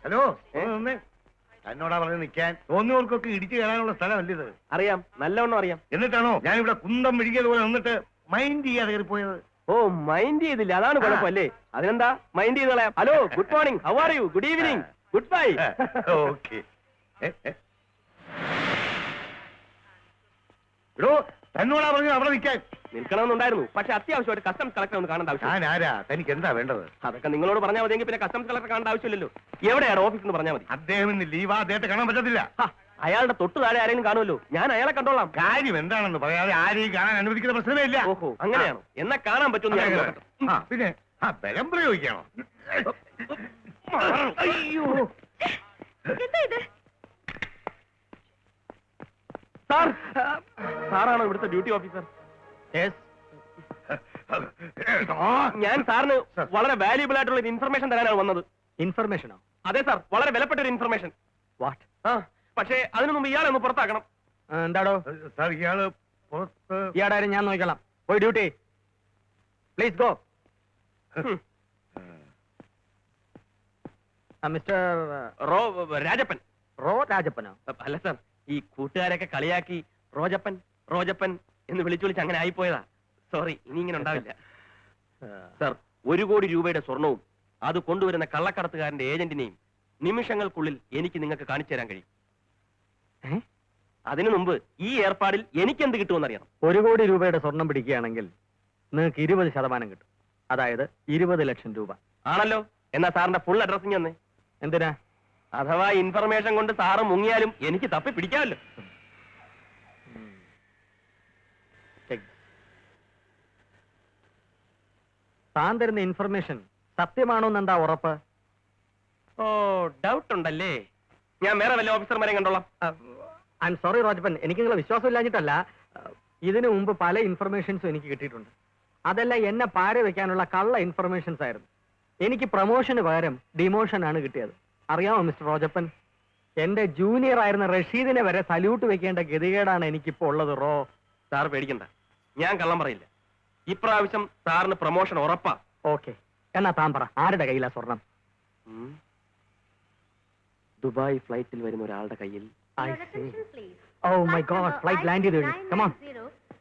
Hello എന്നോടാ പറഞ്ഞ് നിൽക്കാൻ തോന്നിയവർക്കൊക്കെ ഇടിച്ചു കയറാനുള്ള സ്ഥലമല്ല ഇത്. അറിയാം, നല്ലവണ്ണം അറിയാം. എന്നിട്ടാണോ ഞാനിവിടെ കുന്തം വിഴുകിയതുപോലെ നിന്നിട്ട് മൈൻഡ് ചെയ്യാതെ കയറിപ്പോയത്? ഓ, മൈൻഡ് ചെയ്തില്ല, അതാണ് കുഴപ്പമല്ലേ? അതിനെന്താ മൈൻഡ് ചെയ്ത് കളയാം. Hello, good morning, how are you? Good evening, good bye. Okay. എടോ, തന്നോടാ പറഞ്ഞു അവിടെ നിൽക്കാൻ. നിൽക്കണമെന്നുണ്ടായിരുന്നു, പക്ഷെ അത്യാവശ്യമായിട്ട് കസ്റ്റംസ് കളക്ടർ ഒന്ന് കാണേണ്ട ആവശ്യം. ഞാൻ ആരാ? തനിക്ക് എന്താ വേണ്ടത്? അതൊക്കെ നിങ്ങളോട് പറഞ്ഞാൽ മതിയെങ്കിൽ പിന്നെ കസ്റ്റംസ് കളക്ടർ കാണേണ്ട ആവശ്യമില്ലല്ലോ. എവിടെയാണ് ഓഫീസ് എന്ന് പറഞ്ഞാൽ മതി. അദ്ദേഹം ഇന്ന് ലീവാ, അദ്ദേഹത്തെ കാണാൻ പറ്റത്തില്ല. അയാളുടെ തൊട്ട് താഴെ ആരെങ്കിലും കാണുമല്ലോ, ഞാൻ അയാളെ കണ്ടോളാം. കാര്യം എന്താണെന്ന് പറയാതെ ആരെയും കാണാൻ അനുവദിക്കുന്ന പ്രശ്നമേ ഇല്ല. ഓഹോ, അങ്ങനെയാണോ? എന്നാ കാണാൻ പറ്റുമെന്ന് പിന്നെ ബലം പ്രയോഗിക്കണോ? അയ്യോ, സാർ, സാറാണോ ഇവിടുത്തെ ഡ്യൂട്ടി ഓഫീസർ? ഞാൻ സാറിന് വളരെ വാല്യൂബിൾ ആയിട്ടുള്ള ഒരു ഇൻഫർമേഷൻ തരാനാണ് വന്നത്. ഇൻഫർമേഷനോ? അതെ സാർ, വളരെ വിലപ്പെട്ട ഒരു ഇൻഫർമേഷൻ. വാട്ട്? പക്ഷേ അതിനു മുമ്പ് ഇയാളെ ഒന്ന് പുറത്താക്കണം. എന്താടോ സാർ? ഇയാള് ഇയാളാരും ഞാൻ നോക്കിക്കോളാം. പോയി duty, please go. Mister Rajappan. രാജപ്പനോ? അല്ല സാർ, ഈ കൂട്ടുകാരൊക്കെ കളിയാക്കി റോജപ്പൻ റോജപ്പൻ എന്ന് വിളിച്ചു അങ്ങനെ ആയിപ്പോയതാ. സോറി, ഇനി ഇങ്ങനെ ഉണ്ടാവില്ല. സാർ, 1 കോടി രൂപയുടെ സ്വർണവും അത് കൊണ്ടുവരുന്ന കള്ളക്കടത്തുകാരന്റെ ഏജന്റിനെയും നിമിഷങ്ങൾക്കുള്ളിൽ എനിക്ക് നിങ്ങൾക്ക് കാണിച്ചു തരാൻ കഴിയും. അതിനു മുമ്പ് ഈ ഏർപ്പാടിൽ എനിക്ക് എന്ത് കിട്ടുമെന്നറിയണം. 1 കോടി രൂപയുടെ സ്വർണം പിടിക്കുകയാണെങ്കിൽ നിങ്ങൾക്ക് 20% കിട്ടും. അതായത് 20 ലക്ഷം രൂപ. ആണല്ലോ. എന്നാ സാറിന്റെ ഫുൾ അഡ്രസ്സിങ് തന്നെ. എന്തിനാ? അഥവാ ഇൻഫർമേഷൻ കൊണ്ട് സാറ് മുങ്ങിയാലും എനിക്ക് തപ്പി പിടിക്കാമല്ലോ. താൻ തരുന്ന ഇൻഫർമേഷൻ സത്യമാണോന്നെന്താ ഉറപ്പ്? ഓ, ഡൗട്ട് ഉണ്ടല്ലേ? ഞാൻ വേറെ വല്ല ഓഫീസർമാരെ കണ്ടോളാം. ഐ എം സോറി റോജപ്പൻ, എനിക്ക് നിങ്ങളെ വിശ്വാസമില്ലാഞ്ഞിട്ടല്ല. ഇതിനു മുമ്പ് പല ഇൻഫർമേഷൻസും എനിക്ക് കിട്ടിയിട്ടുണ്ട്. അതെല്ലാം എന്നെ പാര വെക്കാനുള്ള കള്ള ഇൻഫർമേഷൻസ് ആയിരുന്നു. എനിക്ക് പ്രൊമോഷന് പകരം ഡിമോഷൻ ആണ് കിട്ടിയത്. അറിയാമോ മിസ്റ്റർ റോജപ്പൻ, എന്റെ ജൂനിയർ ആയിരുന്ന റഷീദിനെ വരെ സല്യൂട്ട് വെക്കേണ്ട ഗതികേടാണ് എനിക്കിപ്പോ ഉള്ളത്. സാർ പേടിക്കണ്ട, ഞാൻ കള്ളം പറയില്ല. ഇപ്രാവശ്യം സാറിന് പ്രൊമോഷൻ ഉറപ്പാ. ഓക്കെ, എന്നാ താൻ പറ, ആരുടെ കയ്യിലാ സ്വർണം? ദുബായ് ഫ്ലൈറ്റിൽ വരുന്ന ഒരാളുടെ കയ്യിൽ. Oh my God, flight landed already. Come on.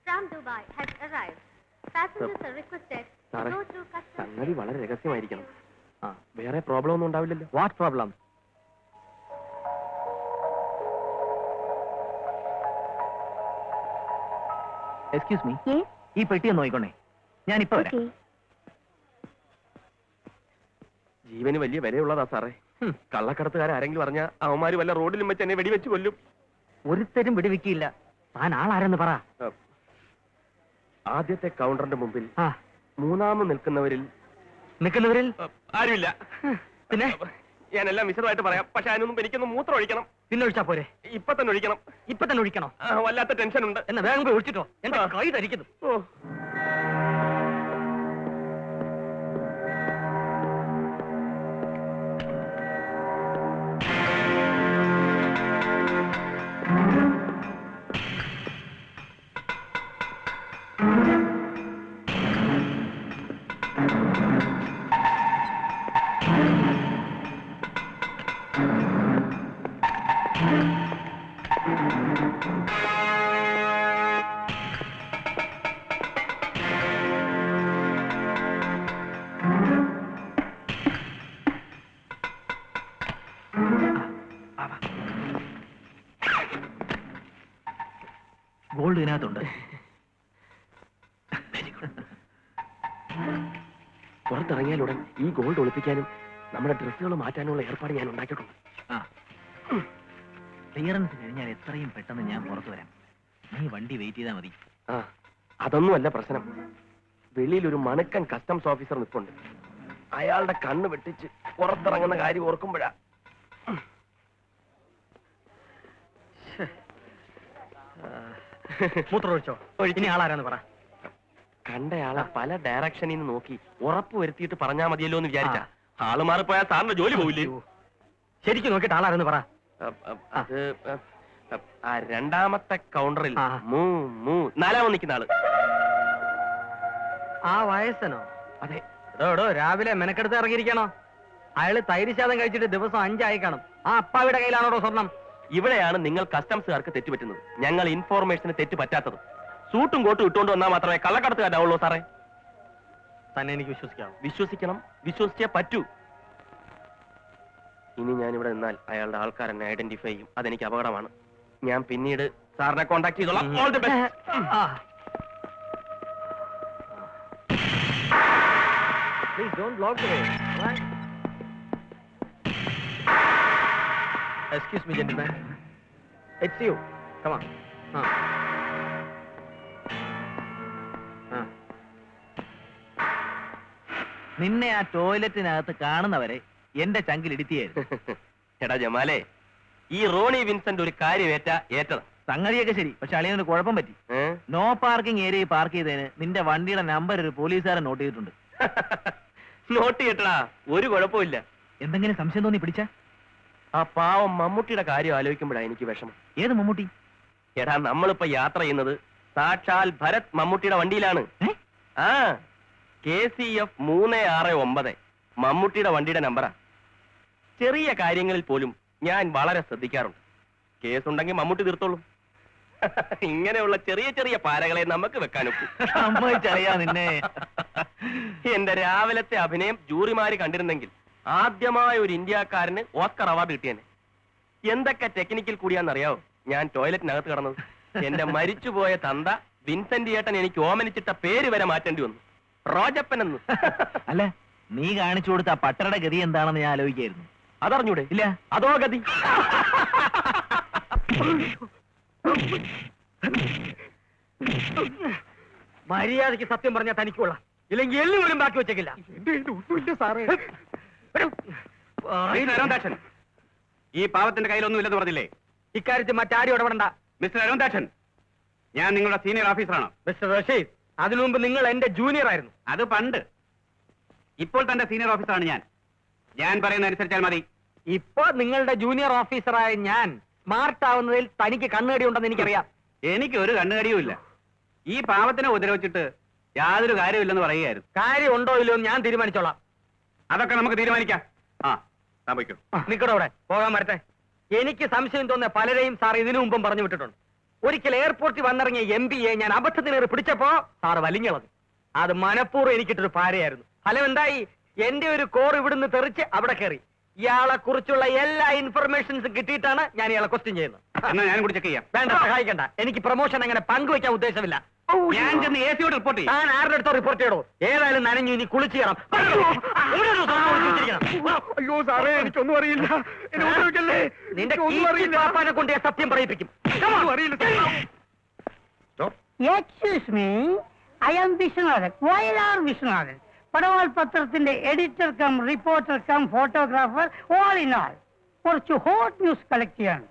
From Dubai has arrived. Passengers are requested to go through customs. സംഗതി വളരെ രഹസ്യമായിരിക്കണം. വേറെ പ്രോബ്ലം ഒന്നും ഉണ്ടാവില്ലല്ലോ. What problem? എക്സ്ക്യൂസ് മീ, ഈ പെട്ടി ഒന്ന് നോക്കിക്കോണേ, ഞാനിപ്പോ വരാം. ജീവന് വലിയ വിലയുള്ളതാ സാറേ. കള്ളക്കടത്തുകാരെങ്കിലും പറഞ്ഞ അവന്മാര് വല്ല റോഡിലും വെച്ച് എന്നെ വെടിവെച്ച് കൊല്ലും. ഒരുത്തരും വെടിവെക്കില്ല. താൻ ആളാരെന്ന് പറ. ആദ്യത്തെ കൗണ്ടറിന്റെ മുമ്പിൽ മൂന്നാമത് നിൽക്കുന്നവരിൽ ആരുമില്ല. പിന്നെ ഞാനെല്ലാം വിശദമായിട്ട് പറയാം. പക്ഷെ അതിനു മുമ്പ് എനിക്കൊന്ന് മൂത്രം ഒഴിക്കണം. പിന്നെ ഒഴിച്ചാ പോരെ? ഇപ്പൊ തന്നെ ഒഴിക്കണം. ഇപ്പൊ തന്നെ ഒഴിക്കണോ? വല്ലാത്ത ടെൻഷൻ ഉണ്ട്. എന്നാ വേഗം പോയി ഒഴിച്ചിട്ടോ, എന്റെ കൈ ധരിക്കുന്നു. ഓ, ഗോൾഡ് ഇതിനകത്തുണ്ട്. പുറത്തിറങ്ങിയാലുടൻ ഈ ഗോൾഡ് ഒളിപ്പിക്കാനും നമ്മുടെ ഡ്രസ്സുകൾ മാറ്റാനുള്ള ഏർപ്പാട് ഞാൻ ഉണ്ടാക്കിയിട്ടുണ്ട്. ക്ലിയറൻസ് കഴിഞ്ഞാൽ എത്രയും പെട്ടെന്ന് ഞാൻ പുറത്തു വരാം. നീ വണ്ടി വെയിറ്റ് ചെയ്താൽ മതി. അതൊന്നുമല്ല പ്രശ്നം. വെളിയിൽ ഒരു മണക്കൻ കസ്റ്റംസ് ഓഫീസർ നിൽപ്പുണ്ട്. അയാളുടെ കണ്ണ് വെട്ടിച്ച് പുറത്തിറങ്ങുന്ന കാര്യം ഓർക്കുമ്പോഴാ. മൂത്രം ഒഴിച്ചോ? ഇനി ആളാരാന്ന് പറ. കണ്ടയാളെ പല ഡയറക്ഷനിൽ നിന്ന് നോക്കി ഉറപ്പ് വരുത്തിയിട്ട് പറഞ്ഞാൽ മതിയല്ലോ എന്ന് വിചാരിച്ച ആള് മാറിപ്പോയാൽ സാറിന്റെ ജോലി പോവില്ലേ? ശരിക്കും നോക്കിയിട്ട് ആളാരെന്ന് പറ. അത് രണ്ടാമത്തെ കൗണ്ടറിൽ നാലാമത് നിൽക്കുന്ന ആള്. ആ വയസ്സനോ? അതെ. എടോ രാവിലെ മെനക്കെടുത്ത് ഇറങ്ങിയിരിക്കണോ? അയാള് തൈരിശാദം കഴിച്ചിട്ട് ദിവസം 5 ആയി കാണും. ആ അപ്പാവിടെ കയ്യിലാണോ സ്വർണം? ഇവിടെയാണ് നിങ്ങൾ കസ്റ്റംസുകാർക്ക് തെറ്റുപറ്റുന്നത്. ഞങ്ങൾ ഇൻഫോർമേഷന് തെറ്റ് പറ്റാത്തത്. സൂട്ടും കോട്ടും ഇട്ടുകൊണ്ട് വന്നാൽ മാത്രമേ കള്ളക്കടത്തുകാരാവുള്ളൂ സാറേ. തന്നെ എനിക്ക് വിശ്വസിക്കാം. വിശ്വസിക്കണം, വിശ്വസിച്ചേ പറ്റൂ. ഇനി ഞാനിവിടെ നിന്നാൽ അയാളുടെ ആൾക്കാർ എന്നെ ഐഡന്റിഫൈ ചെയ്യും. അതെനിക്ക് അപകടമാണ്. ഞാൻ പിന്നീട് സാറിനെ കോൺടാക്ട് ചെയ്തോളാം. All the best. Please don't block the way. Right? Excuse me, gentlemen. It's you. Come on. നിന്നെ ആ ടോയ്ലറ്റിനകത്ത് കാണുന്നവരെ എന്റെ ചങ്കിൽ ഇടിത്തിയായിരുന്നു. എടാ ജമാലേ, ഈ റോണി വിൻസെന്റ് ഒരു കാര്യം ഏറ്റതാ. സംഗതിയൊക്കെ ശരി, പക്ഷെ അളിയനൊരു കുഴപ്പം പറ്റി. നോ പാർക്കിംഗ് ഏരിയയിൽ പാർക്ക് ചെയ്തതിന് നിന്റെ വണ്ടിയുടെ നമ്പർ ഒരു പോലീസുകാരൻ നോട്ട് ചെയ്തിട്ടുണ്ട്. നോട്ട് ചെയ്യട്ടടാ, ഒരു കുഴപ്പമില്ല. എന്തെങ്കിലും സംശയം തോന്നി പിടിച്ച? ആ പാവം മമ്മൂട്ടിയുടെ കാര്യം ആലോചിക്കുമ്പോഴാണ് എനിക്ക് വിഷമം. ഏത് മമ്മൂട്ടി? എടാ, നമ്മളിപ്പോ യാത്ര ചെയ്യുന്നത് സാക്ഷാൽ ഭരത് മമ്മൂട്ടിയുടെ വണ്ടിയിലാണ്. ആ KCF 369 മമ്മൂട്ടിയുടെ വണ്ടിയുടെ നമ്പറാ. ചെറിയ കാര്യങ്ങളിൽ പോലും ഞാൻ വളരെ ശ്രദ്ധിക്കാറുണ്ട്. കേസുണ്ടെങ്കിൽ മമ്മൂട്ടി തീർത്തോളും. ഇങ്ങനെയുള്ള ചെറിയ ചെറിയ പാരകളെ നമുക്ക് വെക്കാനൊക്കും. സമ്മതിച്ചറിയാ നിന്നെ. എന്റെ രാവിലത്തെ അഭിനയം ജൂറിമാര് കണ്ടിരുന്നെങ്കിൽ ആദ്യമായ ഒരു ഇന്ത്യക്കാരന് ഓസ്കർ അവാർഡ് കിട്ടിയേനെ. എന്തൊക്കെ ടെക്നിക്കൽ കൂടിയാന്നറിയാവോ ഞാൻ ടോയ്ലറ്റിനകത്ത് കിടന്നത്. എന്റെ മരിച്ചുപോയ തന്ത വിൻസെന്റ് ഏട്ടൻ എനിക്ക് ഓമനിച്ചിട്ട പേര് വരെ മാറ്റേണ്ടി വന്നു. റോജപ്പൻ എന്ന്. അല്ല, നീ കാണിച്ചു കൊടുത്ത ആ പട്ടരുടെ ഗതി എന്താണെന്ന് ഞാൻ ആലോചിക്കായിരുന്നു. അതറിഞ്ഞൂടെ? ഇല്ല. അതോ ഗതി. മര്യാദയ്ക്ക് സത്യം പറഞ്ഞാൽ തനിക്കുള്ള, ഇല്ലെങ്കിൽ എല്ലു പോലും ബാക്കി വെച്ചേക്കില്ല. അരുൺദാക്ഷൻ, ഈ പാവത്തിന്റെ കയ്യിലൊന്നും ഇല്ലെന്ന് പറഞ്ഞില്ലേ? ഇക്കാര്യത്തിൽ മറ്റാരും ഇടപെടണ്ട. മിസ്റ്റർ അരുൺദാക്ഷൻ, ഞാൻ നിങ്ങളുടെ സീനിയർ ഓഫീസറാണ്. മിസ്റ്റർ റഷീദ്, അതിനു മുമ്പ് നിങ്ങൾ എന്റെ ജൂനിയർ ആയിരുന്നു. അത് പണ്ട്. ഇപ്പോൾ തന്റെ സീനിയർ ഓഫീസറാണ് ഞാൻ. ഞാൻ പറയുന്ന അനുസരിച്ചാൽ മതി. ഇപ്പൊ നിങ്ങളുടെ ജൂനിയർ ഓഫീസറായ ഞാൻ സ്മാർട്ട് ആവുന്നതിൽ തനിക്ക് കണ്ണുകടി ഉണ്ടെന്ന് എനിക്കറിയാം. എനിക്ക് ഒരു കണ്ണുകടിയും ഇല്ല. ഈ പാവത്തിനെ ഉപദ്രവിച്ചിട്ട് യാതൊരു കാര്യമില്ലെന്ന് പറയുകയായിരുന്നു. കാര്യം ഉണ്ടോ ഇല്ലയോ എന്ന് ഞാൻ തീരുമാനിച്ചോളാം. അതൊക്കെ നമുക്ക് തീരുമാനിക്കാം. ആ, സംഭവിക്കും. നിക്കടോടെ പോകാൻ വരട്ടെ. എനിക്ക് സംശയം തോന്നിയ പലരെയും സാർ ഇതിനു മുമ്പും പറഞ്ഞു വിട്ടിട്ടുണ്ട്. ഒരിക്കൽ എയർപോർട്ടിൽ വന്നിറങ്ങിയ MBയെ ഞാൻ അബദ്ധത്തിനേറി പിടിച്ചപ്പോ സാറ് വലിഞ്ഞളഞ്ഞു. അത് മനഃപൂർവ്വം എനിക്കിട്ടൊരു പാരയായിരുന്നു. ഫലം എന്തായി? എന്റെ ഒരു കോർ ഇവിടുന്ന് തെറിച്ച് അവിടെ കയറി. ഇയാളെ കുറിച്ചുള്ള എല്ലാ ഇൻഫർമേഷൻസും കിട്ടിയിട്ടാണ് ഞാൻ ഇയാളെ ക്വസ്റ്റ്യൻ ചെയ്യുന്നത്. എന്നാ ഞാൻ കൂടി ചെക്ക് ചെയ്യാം. വേണ്ട, സഹായിക്കണ്ട. എനിക്ക് പ്രൊമോഷൻ അങ്ങനെ പങ്കുവയ്ക്കാൻ ഉദ്ദേശമില്ല. ഞാൻ ചെന്ന് AC യോട് റിപ്പോർട്ട് ചെയ്യും. താൻ ആരുടെ അടുത്തോ റിപ്പോർട്ട് ചെയ്യണോ? ഏതായാലും നനഞ്ഞു, ഇനി കുളിച്ചു കയറാം. അയ്യോ സാറേ, എനിക്കൊന്നും അറിയില്ല. നിന്റെ പാപ്പാനെ കൊണ്ട് ഞാൻ സത്യം പറയിപ്പിക്കും. Excuse me, I am Vishwanathan. YLR Vishwanathan. Padaval പത്രത്തിന്റെ editor cum reporter cum photographer, all in all. കുറച്ച് ഹോട്ട് ന്യൂസ് കളക്ട് ചെയ്യാണ്.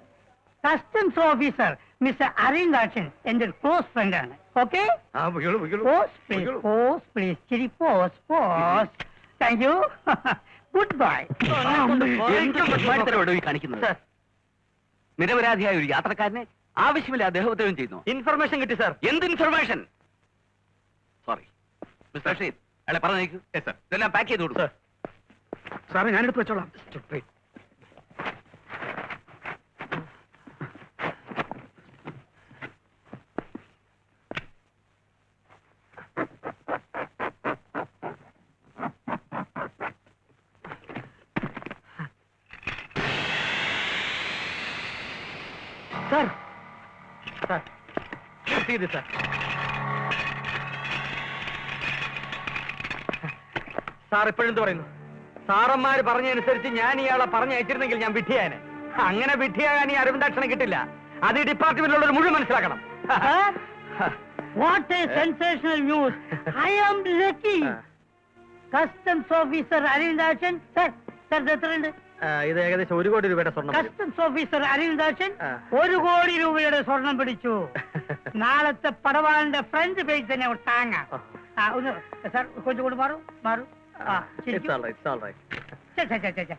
കസ്റ്റംസ് ഓഫീസർ മിസ്റ്റർ അരുൺദാക്ഷൻ എന്റെ ഒരു ക്ലോസ് ഫ്രണ്ട് ആണ്. Okay, pose please, pose please, ചിരി pose, pose. Thank you. Good bye. കാണിക്കുന്നത് നിരപരാധിയായ ഒരു യാത്രക്കാരനെ ആവശ്യമില്ല അദ്ദേഹത്തെയും ചെയ്യുന്നു. ഇൻഫർമേഷൻ കിട്ടി സാർ. എന്ത് ഇൻഫർമേഷൻ? സോറി മിസ്റ്റർ റഷീദ്, അയാളെ പറഞ്ഞേക്കൂ. ഇതെല്ലാം പാക്ക് ചെയ്ത് കൊടുക്കും. സാറേ, ഞാനെടുത്ത് വെച്ചോളാം. സാർ, സാർ, ഇത് സാർ. സാർ ഇപ്പോഴെന്ത് പറയുന്നു? സാറന്മാര് പറഞ്ഞതനുസരിച്ച് ഞാൻ ഇയാളെ പറഞ്ഞയച്ചിരുന്നെങ്കിൽ ഞാൻ വിഡ്ഢിയാനെ. അങ്ങനെ വിഡ്ഢിയാകാൻ ഈ അരുൺദാക്ഷനെ കിട്ടില്ല. അത് ഈ ഡിപ്പാർട്ട്മെന്റിലുള്ളവർ മുഴുവൻ മനസ്സിലാക്കണം. What a sensational news. I am lucky. Customs officer Arindachan. Sir, ഇത് എത്രയുണ്ട്? ഇത് ഏകദേശം 1 കോടി രൂപയുടെ സ്വർണ്ണം. കസ്റ്റംസ് ഓഫീസർ അരുൺദാക്ഷൻ 1 കോടി രൂപയുടെ സ്വർണം പിടിച്ചു. നാളത്തെ പടവാളിന്റെ ഫ്രണ്ട് പേജ് തന്നെ താങ്ങാം. ഒന്ന് സാർ കൊഞ്ചു കൊണ്ട് മാറൂ, മാറൂ. ശരിക്കും ശരിക്കും.